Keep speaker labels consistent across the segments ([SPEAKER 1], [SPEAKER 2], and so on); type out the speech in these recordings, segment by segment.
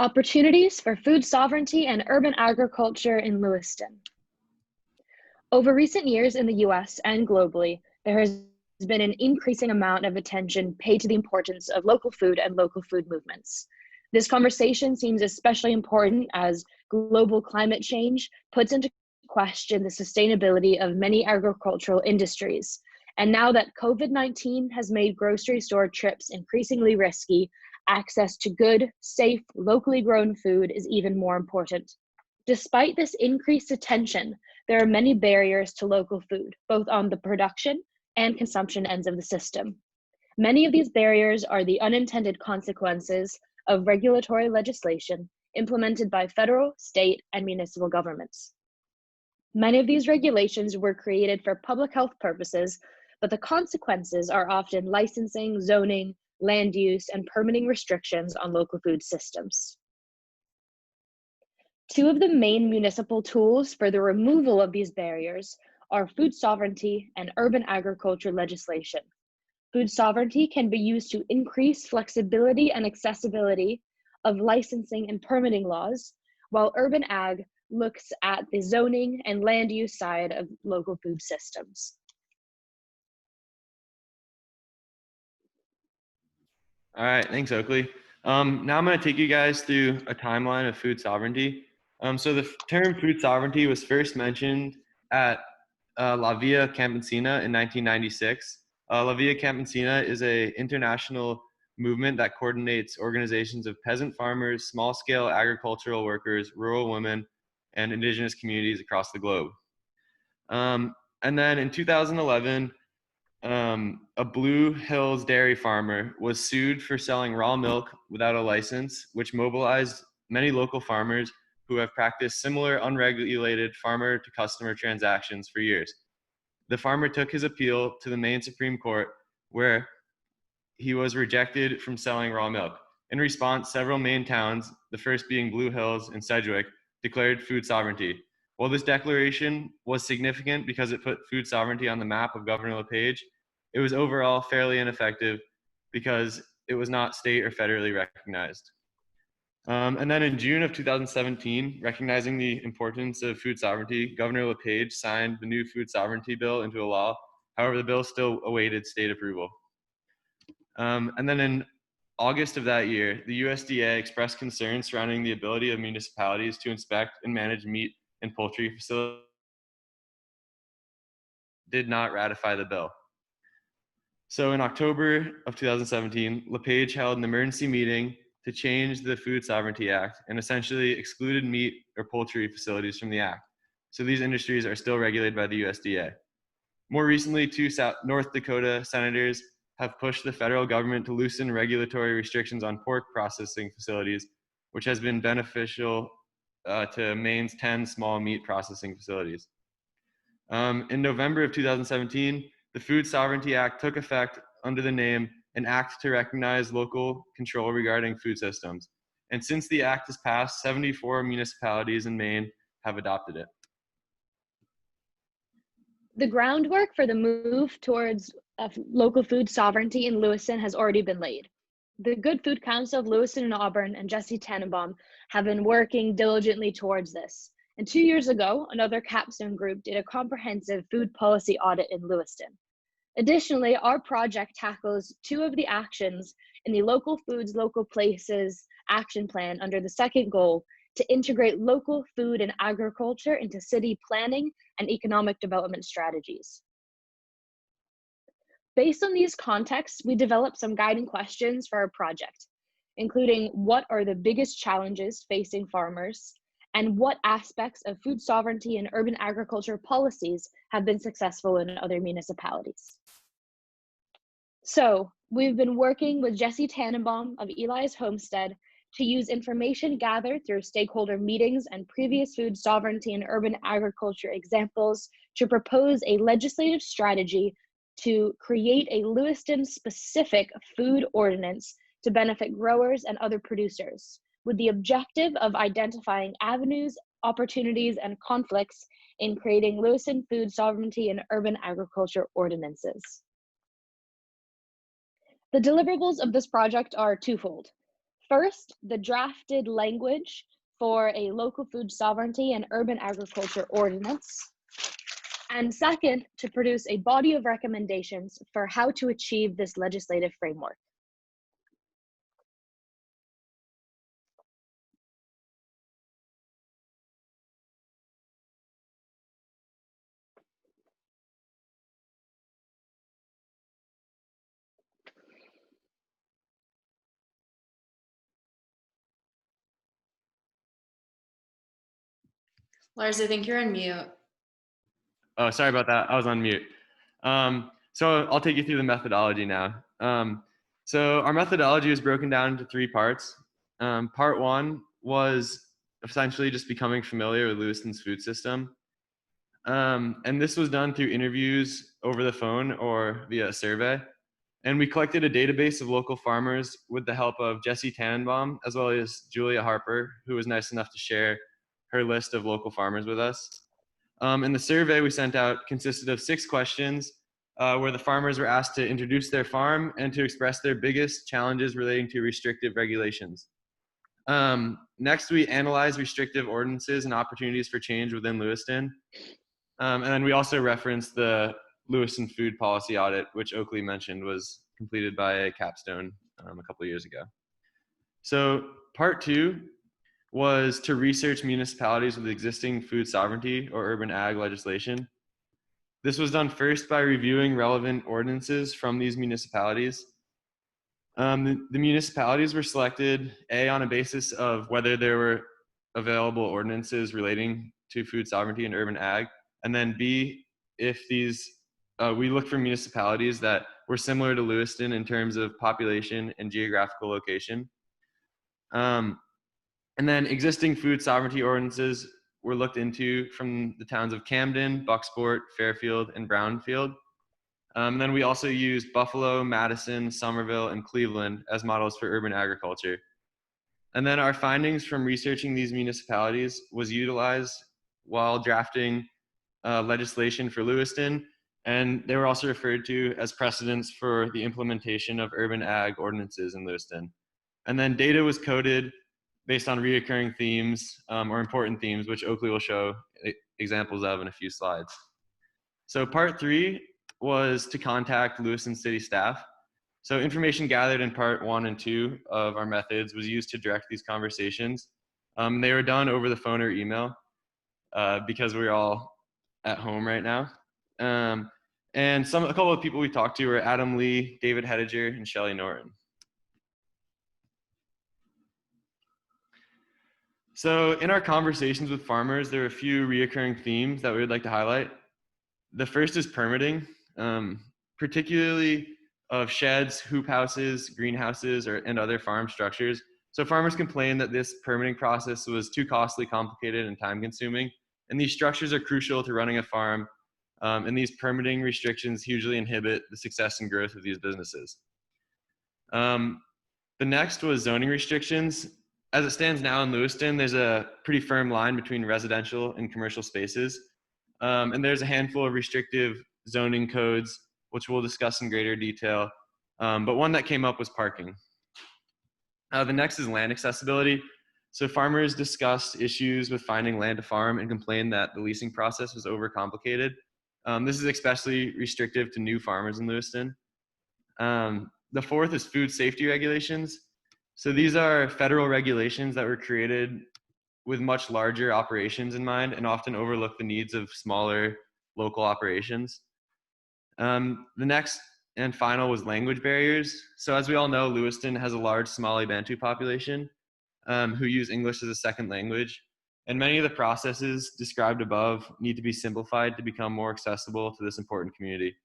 [SPEAKER 1] Opportunities for food sovereignty and urban agriculture in Lewiston. Over recent years in the US and globally, there has been an increasing amount of attention paid to the importance of local food and local food movements. This conversation seems especially important as global climate change puts into question the sustainability of many agricultural industries. And now that COVID-19 has made grocery store trips increasingly risky, access to good, safe, locally grown food is even more important. Despite this increased attention, there are many barriers to local food, both on the production and consumption ends of the system. Many of these barriers are the unintended consequences of regulatory legislation implemented by federal, state, and municipal governments. Many of these regulations were created for public health purposes, but the consequences are often licensing, zoning, land use, and permitting restrictions on local food systems. Two of the main municipal tools for the removal of these barriers are food sovereignty and urban agriculture legislation. Food sovereignty can be used to increase flexibility and accessibility of licensing and permitting laws, while urban ag looks at the zoning and land use side of local food systems.
[SPEAKER 2] All right, thanks, Oaklea. Now I'm going to take you guys through a timeline of food sovereignty. So the term food sovereignty was first mentioned at La Via Campesina in 1996. La Via Campesina is an international movement that coordinates organizations of peasant farmers, small-scale agricultural workers, rural women, and indigenous communities across the globe. And then in 2011, a Blue Hills dairy farmer was sued for selling raw milk without a license, which mobilized many local farmers who have practiced similar unregulated farmer-to-customer transactions for years. The farmer took his appeal to the Maine Supreme Court, where he was rejected from selling raw milk. In response, several Maine towns, the first being Blue Hills and Sedgwick, declared food sovereignty. While this declaration was significant because it put food sovereignty on the map of Governor LePage, it was overall fairly ineffective because it was not state or federally recognized. And then in June of 2017, recognizing the importance of food sovereignty, Governor LePage signed the new food sovereignty bill into a law. However, the bill still awaited state approval. And then in August of that year, the USDA expressed concerns surrounding the ability of municipalities to inspect and manage meat and poultry facilities. Did not ratify the bill. So in October of 2017, LePage held an emergency meeting to change the Food Sovereignty Act and essentially excluded meat or poultry facilities from the act. So these industries are still regulated by the USDA. More recently, two North Dakota senators have pushed the federal government to loosen regulatory restrictions on pork processing facilities, which has been beneficial to Maine's 10 small meat processing facilities. In November of 2017, the Food Sovereignty Act took effect under the name An Act to Recognize Local Control Regarding Food Systems. And since the act has passed, 74 municipalities in Maine have adopted it.
[SPEAKER 1] The groundwork for the move towards local food sovereignty in Lewiston has already been laid. The Good Food Council of Lewiston-Auburn and Jesse Tannenbaum have been working diligently towards this. And 2 years ago, another capstone group did a comprehensive food policy audit in Lewiston. Additionally, our project tackles two of the actions in the Local Foods, Local Places action plan under the second goal to integrate local food and agriculture into city planning and economic development strategies. Based on these contexts, we developed some guiding questions for our project, including what are the biggest challenges facing farmers, and what aspects of food sovereignty and urban agriculture policies have been successful in other municipalities. So we've been working with Jesse Tannenbaum of Eli's Homestead to use information gathered through stakeholder meetings and previous food sovereignty and urban agriculture examples to propose a legislative strategy to create a Lewiston-specific food ordinance to benefit growers and other producers, with the objective of identifying avenues, opportunities, and conflicts in creating Lewiston food sovereignty and urban agriculture ordinances. The deliverables of this project are twofold. First, the drafted language for a local food sovereignty and urban agriculture ordinance. And second, to produce a body of recommendations for how to achieve this legislative framework.
[SPEAKER 3] Lars, I think you're on mute.
[SPEAKER 2] Oh, sorry about that. I was on mute. So I'll take you through the methodology now. So our methodology is broken down into 3 parts. Part 1 was essentially just becoming familiar with Lewiston's food system. And this was done through interviews over the phone or via a survey. And we collected a database of local farmers with the help of Jesse Tannenbaum, as well as Julia Harper, who was nice enough to share her list of local farmers with us. And the survey we sent out consisted of 6 questions where the farmers were asked to introduce their farm and to express their biggest challenges relating to restrictive regulations. Next, we analyzed restrictive ordinances and opportunities for change within Lewiston. And then we also referenced the Lewiston food policy audit, which Oaklea mentioned was completed by a capstone a couple of years ago. So part 2 was to research municipalities with existing food sovereignty or urban ag legislation. This was done first by reviewing relevant ordinances from these municipalities. The municipalities were selected on a basis of whether there were available ordinances relating to food sovereignty and urban ag, and then B, if these, we looked for municipalities that were similar to Lewiston in terms of population and geographical location. And then existing food sovereignty ordinances were looked into from the towns of Camden, Bucksport, Fairfield, and Brownfield. Then we also used Buffalo, Madison, Somerville, and Cleveland as models for urban agriculture. And then our findings from researching these municipalities was utilized while drafting legislation for Lewiston, and they were also referred to as precedents for the implementation of urban ag ordinances in Lewiston. And then data was coded based on reoccurring themes or important themes, which Oaklea will show examples of in a few slides. So part 3 was to contact Lewiston city staff. So information gathered in part 1 and 2 of our methods was used to direct these conversations. They were done over the phone or email because we're all at home right now. And a couple of people we talked to were Adam Lee, David Hediger, and Shelley Norton. So in our conversations with farmers, there are a few reoccurring themes that we would like to highlight. The first is permitting, particularly of sheds, hoop houses, greenhouses, and other farm structures. So farmers complained that this permitting process was too costly, complicated, and time consuming. And these structures are crucial to running a farm. And these permitting restrictions hugely inhibit the success and growth of these businesses. The next was zoning restrictions. As it stands now in Lewiston, there's a pretty firm line between residential and commercial spaces. And there's a handful of restrictive zoning codes, which we'll discuss in greater detail. But one that came up was parking. The next is land accessibility. So farmers discussed issues with finding land to farm and complained that the leasing process was overcomplicated. This is especially restrictive to new farmers in Lewiston. The fourth is food safety regulations. So these are federal regulations that were created with much larger operations in mind and often overlook the needs of smaller local operations. The next and final was language barriers. So as we all know, Lewiston has a large Somali Bantu population who use English as a second language. And many of the processes described above need to be simplified to become more accessible to this important community.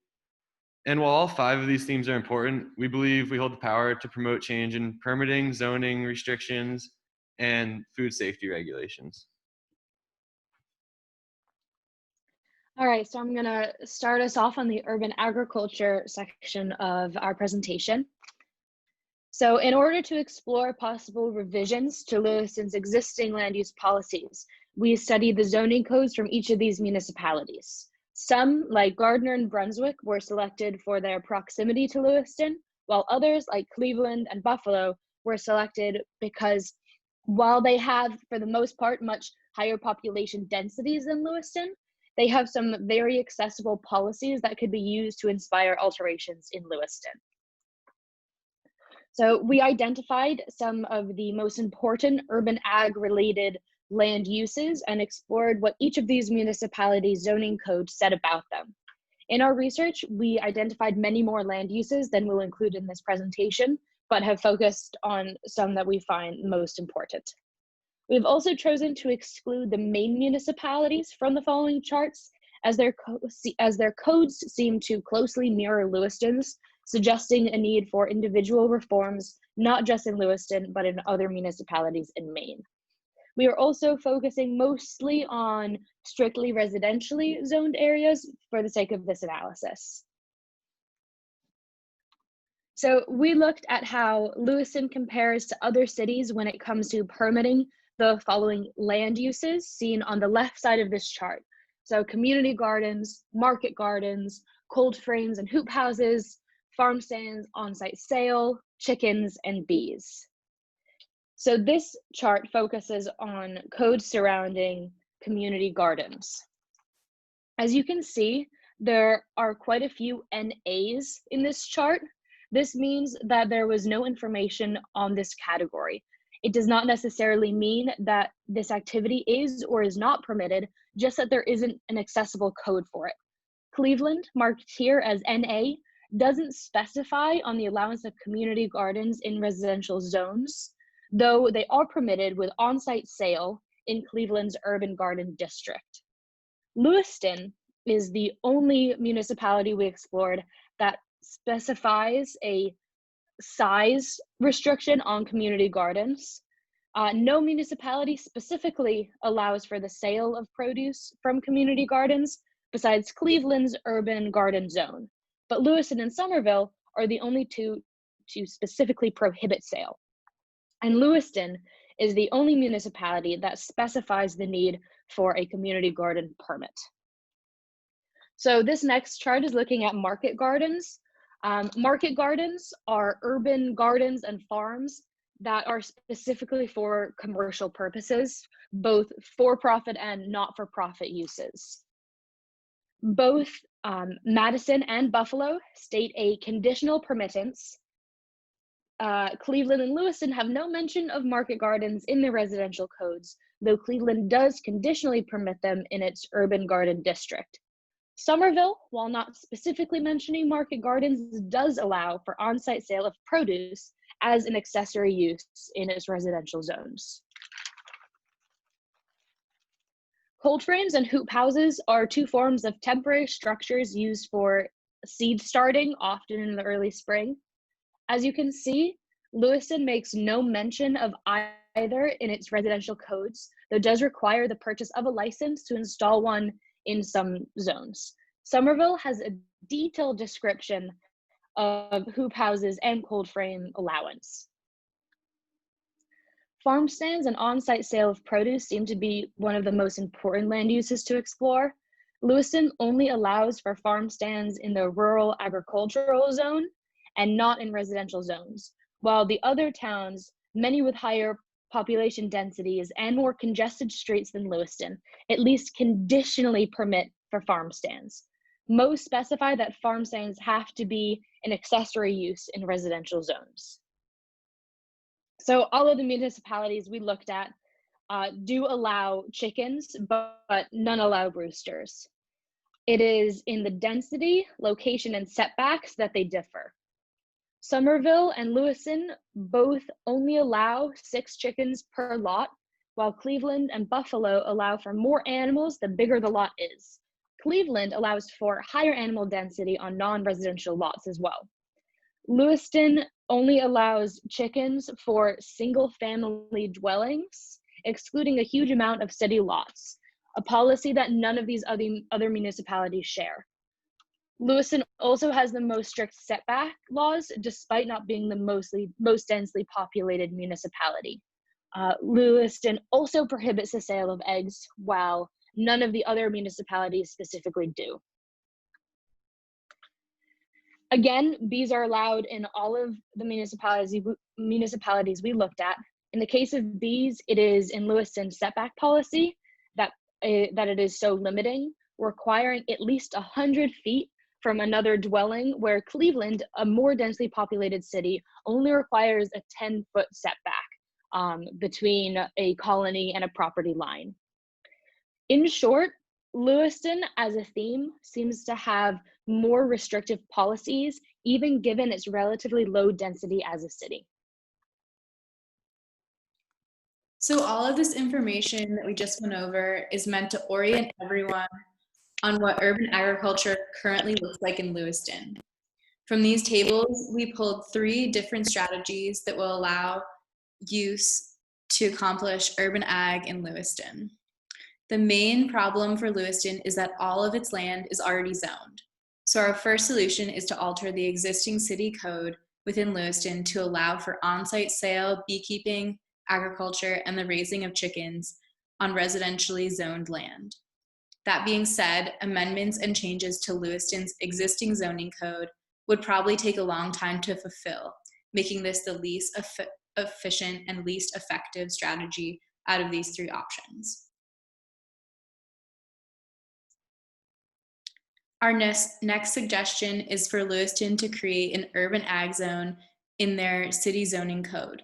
[SPEAKER 2] And while all 5 of these themes are important, we believe we hold the power to promote change in permitting, zoning restrictions, and food safety regulations.
[SPEAKER 1] All right, so I'm gonna start us off on the urban agriculture section of our presentation. So in order to explore possible revisions to Lewiston's existing land use policies, we studied the zoning codes from each of these municipalities. Some, like Gardner and Brunswick, were selected for their proximity to Lewiston, while others, like Cleveland and Buffalo, were selected because while they have, for the most part, much higher population densities than Lewiston, they have some very accessible policies that could be used to inspire alterations in Lewiston. So we identified some of the most important urban ag related land uses and explored what each of these municipalities' zoning codes said about them. In our research, we identified many more land uses than we'll include in this presentation, but have focused on some that we find most important. We've also chosen to exclude the Maine municipalities from the following charts as their codes seem to closely mirror Lewiston's, suggesting a need for individual reforms, not just in Lewiston, but in other municipalities in Maine. We are also focusing mostly on strictly residentially zoned areas for the sake of this analysis. So we looked at how Lewiston compares to other cities when it comes to permitting the following land uses seen on the left side of this chart. So community gardens, market gardens, cold frames and hoop houses, farm stands, on-site sale, chickens, and bees. So this chart focuses on codes surrounding community gardens. As you can see, there are quite a few NAs in this chart. This means that there was no information on this category. It does not necessarily mean that this activity is or is not permitted, just that there isn't an accessible code for it. Cleveland, marked here as NA, doesn't specify on the allowance of community gardens in residential zones, though they are permitted with on-site sale in Cleveland's urban garden district. Lewiston is the only municipality we explored that specifies a size restriction on community gardens. No municipality specifically allows for the sale of produce from community gardens besides Cleveland's urban garden zone. But Lewiston and Somerville are the only two to specifically prohibit sale. And Lewiston is the only municipality that specifies the need for a community garden permit. So this next chart is looking at market gardens. Market gardens are urban gardens and farms that are specifically for commercial purposes, both for-profit and not-for-profit uses. Both Madison and Buffalo state a conditional permittance. Cleveland and Lewiston have no mention of market gardens in their residential codes, though Cleveland does conditionally permit them in its urban garden district. Somerville, while not specifically mentioning market gardens, does allow for on-site sale of produce as an accessory use in its residential zones. Cold frames and hoop houses are two forms of temporary structures used for seed starting, often in the early spring. As you can see, Lewiston makes no mention of either in its residential codes, though does require the purchase of a license to install one in some zones. Somerville has a detailed description of hoop houses and cold frame allowance. Farm stands and on-site sale of produce seem to be one of the most important land uses to explore. Lewiston only allows for farm stands in the rural agricultural zone and not in residential zones, while the other towns, many with higher population densities and more congested streets than Lewiston, at least conditionally permit for farm stands. Most specify that farm stands have to be an accessory use in residential zones. So all of the municipalities we looked at do allow chickens, but none allow roosters. It is in the density, location, and setbacks that they differ. Somerville and Lewiston both only allow 6 chickens per lot, while Cleveland and Buffalo allow for more animals the bigger the lot is. Cleveland allows for higher animal density on non-residential lots as well. Lewiston only allows chickens for single-family dwellings, excluding a huge amount of city lots, a policy that none of these other municipalities share. Lewiston also has the most strict setback laws, despite not being the most densely populated municipality. Lewiston also prohibits the sale of eggs, while none of the other municipalities specifically do. Again, bees are allowed in all of the municipalities municipalities we looked at. In the case of bees, it is in Lewiston's setback policy that it is so limiting, requiring at least 100 feet from another dwelling, where Cleveland, a more densely populated city, only requires a 10-foot setback between a colony and a property line. In short, Lewiston as a theme seems to have more restrictive policies, even given its relatively low density as a city.
[SPEAKER 3] So all of this information that we just went over is meant to orient everyone on what urban agriculture currently looks like in Lewiston. From these tables, we pulled 3 different strategies that will allow use to accomplish urban ag in Lewiston. The main problem for Lewiston is that all of its land is already zoned. So our first solution is to alter the existing city code within Lewiston to allow for on-site sale, beekeeping, agriculture, and the raising of chickens on residentially zoned land. That being said, amendments and changes to Lewiston's existing zoning code would probably take a long time to fulfill, making this the least efficient and least effective strategy out of these 3 options. Our next suggestion is for Lewiston to create an urban ag zone in their city zoning code.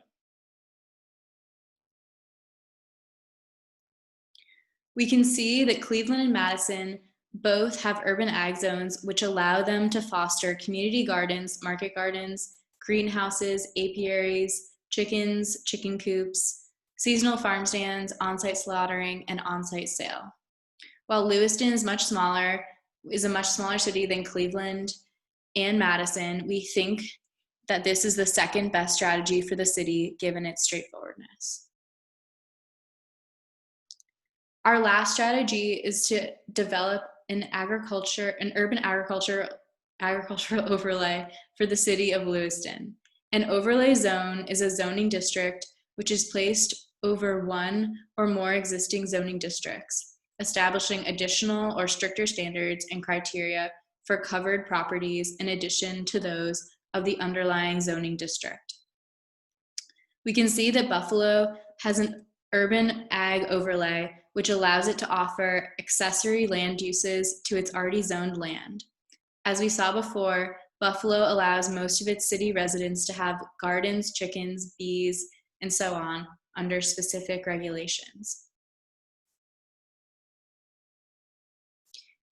[SPEAKER 3] We can see that Cleveland and Madison both have urban ag zones, which allow them to foster community gardens, market gardens, greenhouses, apiaries, chickens, chicken coops, seasonal farm stands, on-site slaughtering, and on-site sale. While Lewiston is a much smaller city than Cleveland and Madison, we think that this is the second best strategy for the city given its straightforwardness. Our last strategy is to develop an urban agricultural overlay for the city of Lewiston. An overlay zone is a zoning district which is placed over one or more existing zoning districts, establishing additional or stricter standards and criteria for covered properties in addition to those of the underlying zoning district. We can see that Buffalo has an urban ag overlay, which allows it to offer accessory land uses to its already zoned land. As we saw before, Buffalo allows most of its city residents to have gardens, chickens, bees, and so on under specific regulations.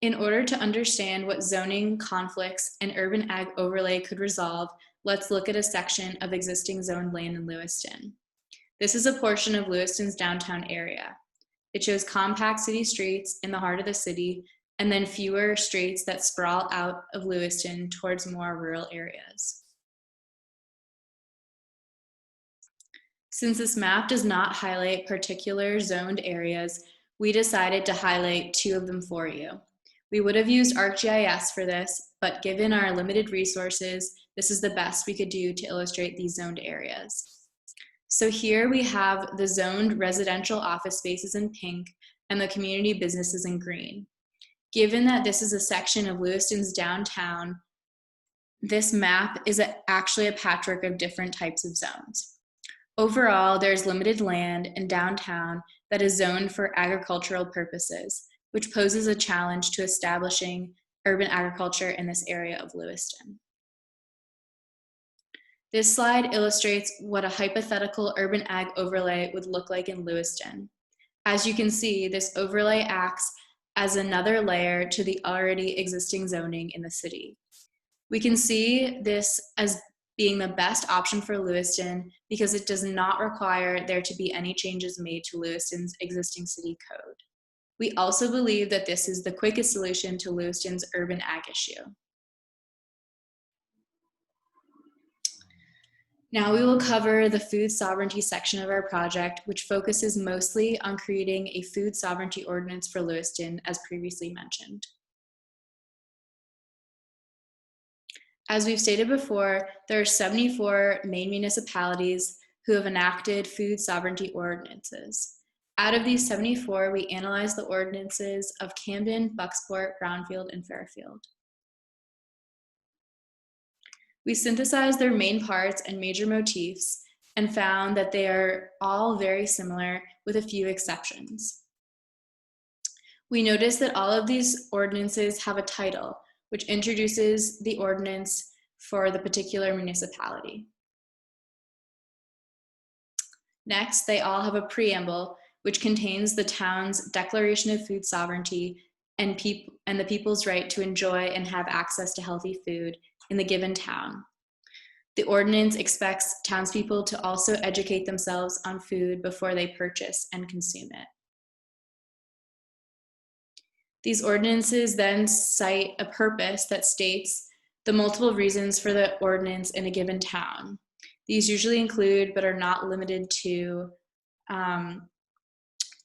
[SPEAKER 3] In order to understand what zoning conflicts an urban ag overlay could resolve, let's look at a section of existing zoned land in Lewiston. This is a portion of Lewiston's downtown area. It shows compact city streets in the heart of the city, and then fewer streets that sprawl out of Lewiston towards more rural areas. Since this map does not highlight particular zoned areas, we decided to highlight 2 of them for you. We would have used ArcGIS for this, but given our limited resources, this is the best we could do to illustrate these zoned areas. So here we have the zoned residential office spaces in pink and the community businesses in green. Given that this is a section of Lewiston's downtown, this map is actually a patchwork of different types of zones. Overall, there's limited land in downtown that is zoned for agricultural purposes, which poses a challenge to establishing urban agriculture in this area of Lewiston. This slide illustrates what a hypothetical urban ag overlay would look like in Lewiston. As you can see, this overlay acts as another layer to the already existing zoning in the city. We can see this as being the best option for Lewiston because it does not require there to be any changes made to Lewiston's existing city code. We also believe that this is the quickest solution to Lewiston's urban ag issue. Now we will cover the food sovereignty section of our project, which focuses mostly on creating a food sovereignty ordinance for Lewiston, as previously mentioned. As we've stated before, there are 74 Maine municipalities who have enacted food sovereignty ordinances. Out of these 74, we analyzed the ordinances of Camden, Bucksport, Brownfield, and Fairfield. We synthesized their main parts and major motifs and found that they are all very similar with a few exceptions. We noticed that all of these ordinances have a title, which introduces the ordinance for the particular municipality. Next, they all have a preamble, which contains the town's declaration of food sovereignty and the people's right to enjoy and have access to healthy food in the given town. The ordinance expects townspeople to also educate themselves on food before they purchase and consume it. These ordinances then cite a purpose that states the multiple reasons for the ordinance in a given town. These usually include, but are not limited to,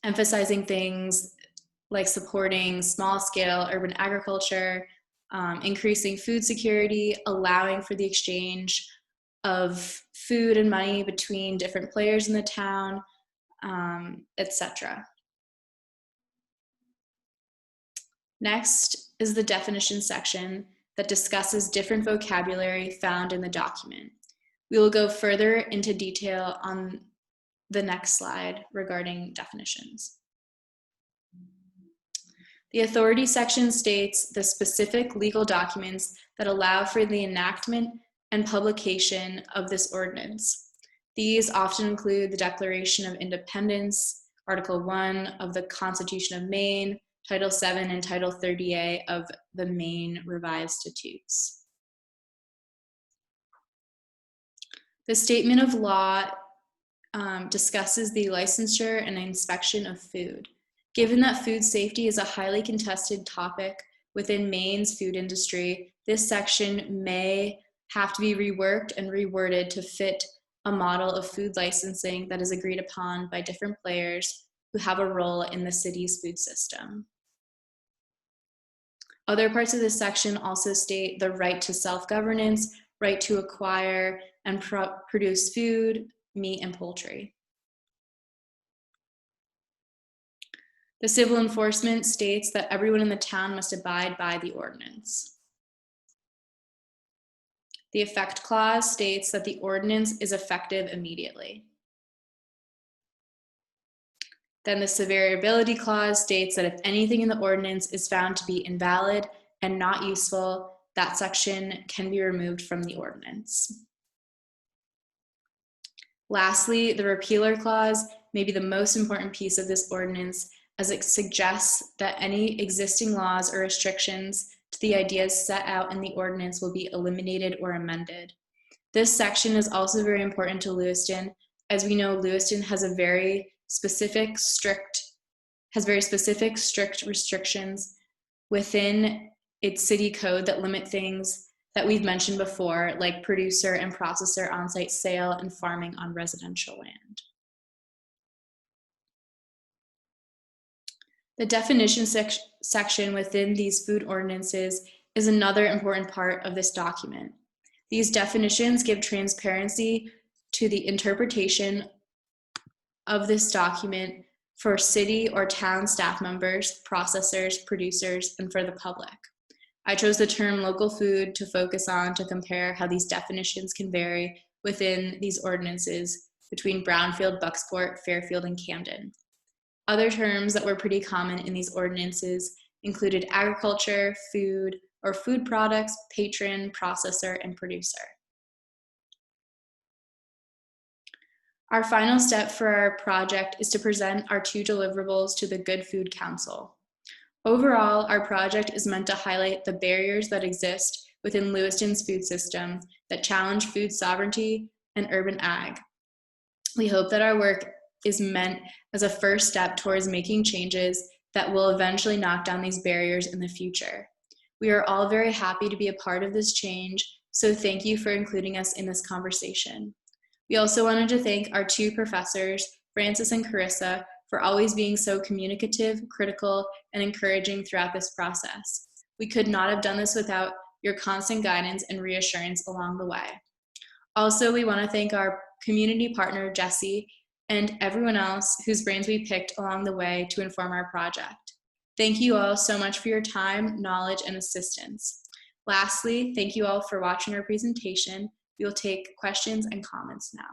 [SPEAKER 3] emphasizing things like supporting small-scale urban agriculture, increasing food security, allowing for the exchange of food and money between different players in the town, etc. Next is the definition section that discusses different vocabulary found in the document. We will go further into detail on the next slide regarding definitions. The authority section states the specific legal documents that allow for the enactment and publication of this ordinance. These often include the Declaration of Independence, Article 1 of the Constitution of Maine, Title 7 and Title 30A of the Maine Revised Statutes. The statement of law discusses the licensure and inspection of food. Given that food safety is a highly contested topic within Maine's food industry, this section may have to be reworked and reworded to fit a model of food licensing that is agreed upon by different players who have a role in the city's food system. Other parts of this section also state the right to self-governance, right to acquire and produce food, meat, and poultry. The civil enforcement states that everyone in the town must abide by the ordinance. The effect clause states that the ordinance is effective immediately. Then the severability clause states that if anything in the ordinance is found to be invalid and not useful, that section can be removed from the ordinance. Lastly, the repealer clause may be the most important piece of this ordinance, as it suggests that any existing laws or restrictions to the ideas set out in the ordinance will be eliminated or amended. This section is also very important to Lewiston, as we know Lewiston has very specific strict restrictions within its city code that limit things that we've mentioned before, like producer and processor on-site sale and farming on residential land. The definition section within these food ordinances is another important part of this document. These definitions give transparency to the interpretation of this document for city or town staff members, processors, producers, and for the public. I chose the term local food to focus on to compare how these definitions can vary within these ordinances between Brownfield, Bucksport, Fairfield, and Camden. Other terms that were pretty common in these ordinances included agriculture, food, or food products, patron, processor, and producer. Our final step for our project is to present our 2 deliverables to the Good Food Council. Overall, our project is meant to highlight the barriers that exist within Lewiston's food system that challenge food sovereignty and urban ag. We hope that our work is meant as a first step towards making changes that will eventually knock down these barriers in the future. We are all very happy to be a part of this change, so thank you for including us in this conversation. We also wanted to thank our 2 professors, Francis and Carissa, for always being so communicative, critical, and encouraging throughout this process. We could not have done this without your constant guidance and reassurance along the way. Also, we want to thank our community partner, Jesse, and everyone else whose brains we picked along the way to inform our project. Thank you all so much for your time, knowledge, and assistance. Lastly, thank you all for watching our presentation. We will take questions and comments now.